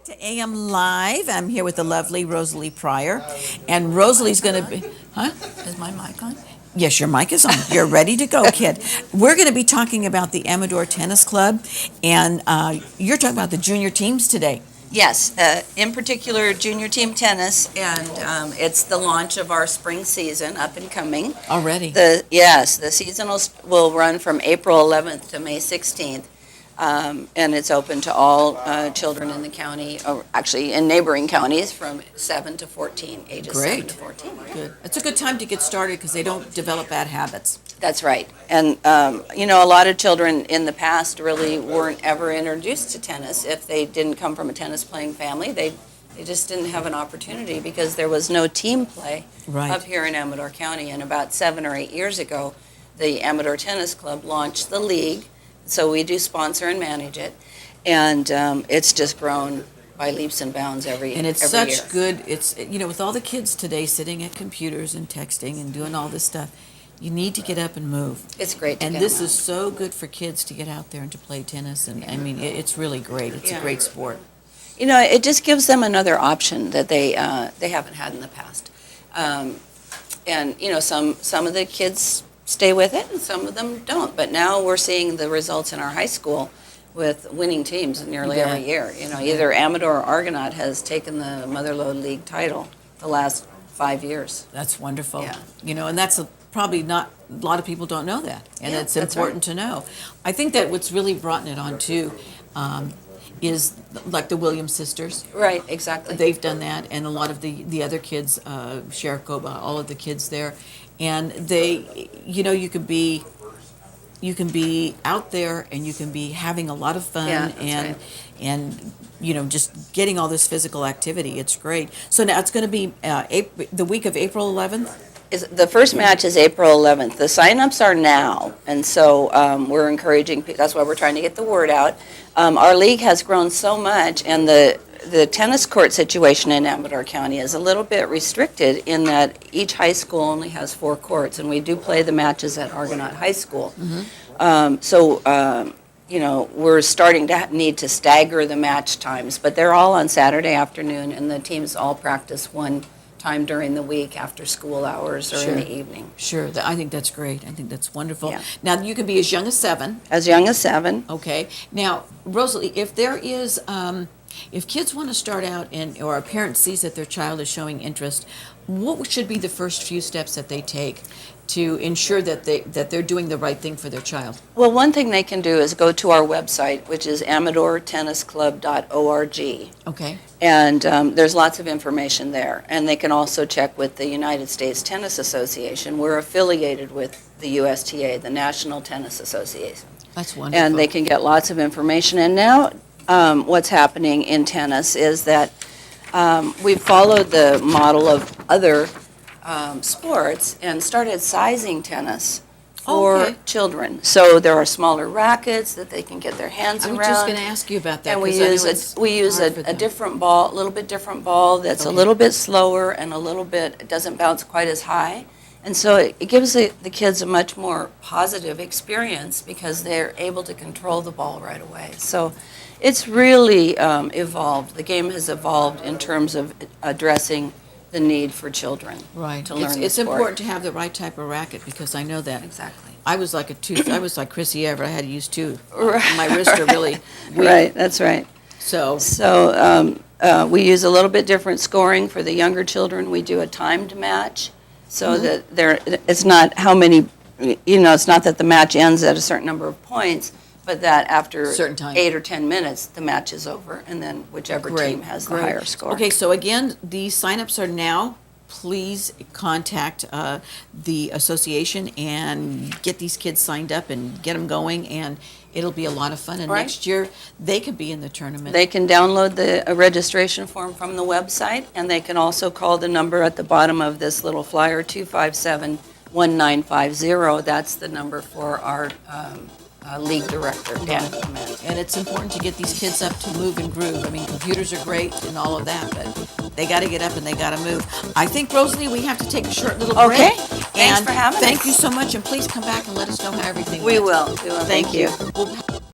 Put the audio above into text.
To AM Live. I'm here with the lovely Rosalie Pryor. And Rosalie's going to be, huh? Is my mic on? Yes, your mic is on. You're ready to go, kid. We're going to be talking about the Amador Tennis Club, and you're talking about the junior teams today. Yes, in particular junior team tennis, and it's the launch of our spring season up and coming. Already? Yes, the season will run from April 11th to May 16th. And it's open to all children in the county, or actually in neighboring counties, from 7 to 14, ages 7 to 14. Good. It's a good time to get started because they don't develop bad habits. That's right. And, a lot of children in the past really weren't ever introduced to tennis. If they didn't come from a tennis playing family, they just didn't have an opportunity because there was no team play up here in Amador County. And about 7 or 8 years ago, the Amador Tennis Club launched the league. So we do sponsor and manage it, and it's just grown by leaps and bounds every year. And it's such good, it's, with all the kids today sitting at computers and texting and doing all this stuff, you need to get up and move. It's great to And get this them is so good for kids to get out there and to play tennis, and I mean, it's really great. It's a great sport. It just gives them another option that they haven't had in the past. And some of the kids stay with it, and some of them don't. But now we're seeing the results in our high school with winning teams nearly every year. Either Amador or Argonaut has taken the Motherlode League title the last 5 years. That's wonderful. Yeah. And that's probably not, a lot of people don't know that, and it's important to know. I think that what's really brought it on too is like the Williams sisters. Right, exactly. They've done that, and a lot of the other kids, Sherikoba, all of the kids there. And they, you can be out there and you can be having a lot of fun and just getting all this physical activity. It's great. So now it's going to be the week of April 11th. The first match is April 11th. The sign-ups are now, and so we're encouraging. That's why we're trying to get the word out. Our league has grown so much, and the tennis court situation in Amador County is a little bit restricted in that each high school only has 4 courts, and we do play the matches at Argonaut High School. We're starting to need to stagger the match times, but they're all on Saturday afternoon, and the teams all practice one time during the week after school hours or in the evening. Sure, I think that's great. I think that's wonderful. Yeah. Now, you can be as young as 7. As young as 7. Okay. Now, Rosalie, if there is, if kids want to start out or a parent sees that their child is showing interest, what should be the first few steps that they take to ensure that they're doing the right thing for their child? Well, one thing they can do is go to our website, which is amadortennisclub.org. Okay. And there's lots of information there. And they can also check with the United States Tennis Association. We're affiliated with the USTA, the National Tennis Association. That's wonderful. And they can get lots of information. And now what's happening in tennis is that we've followed the model of other sports and started sizing tennis for children. So there are smaller rackets that they can get their hands around. I was just going to ask you about that. And we use a different ball, a little bit different ball that's a little bit slower and it doesn't bounce quite as high. And so it gives the kids a much more positive experience because they're able to control the ball right away. So it's really evolved. The game has evolved in terms of addressing the need for children to learn the sport. It's important to have the right type of racket because I know that. Exactly. I was like Chrissy Ever. I had to use 2. My wrists are really weak. Right, that's right. So we use a little bit different scoring for the younger children. We do a timed match so that it's not how many, it's not that the match ends at a certain number of points, but that after 8 or 10 minutes, the match is over, and then whichever team has the higher score. Okay, so again, these signups are now. Please contact the association and get these kids signed up and get them going, and it'll be a lot of fun. And next year, they could be in the tournament. They can download the registration form from the website, and they can also call the number at the bottom of this little flyer, 257-1950. That's the number for our league director, Dan Clement. And it's important to get these kids up to move and groove. I mean, computers are great and all of that, but they got to get up and they got to move. I think, Rosalie, we have to take a short little break. Okay. Thanks for having us. Thank you so much, and please come back and let us know how everything went. We will. Thank you. We'll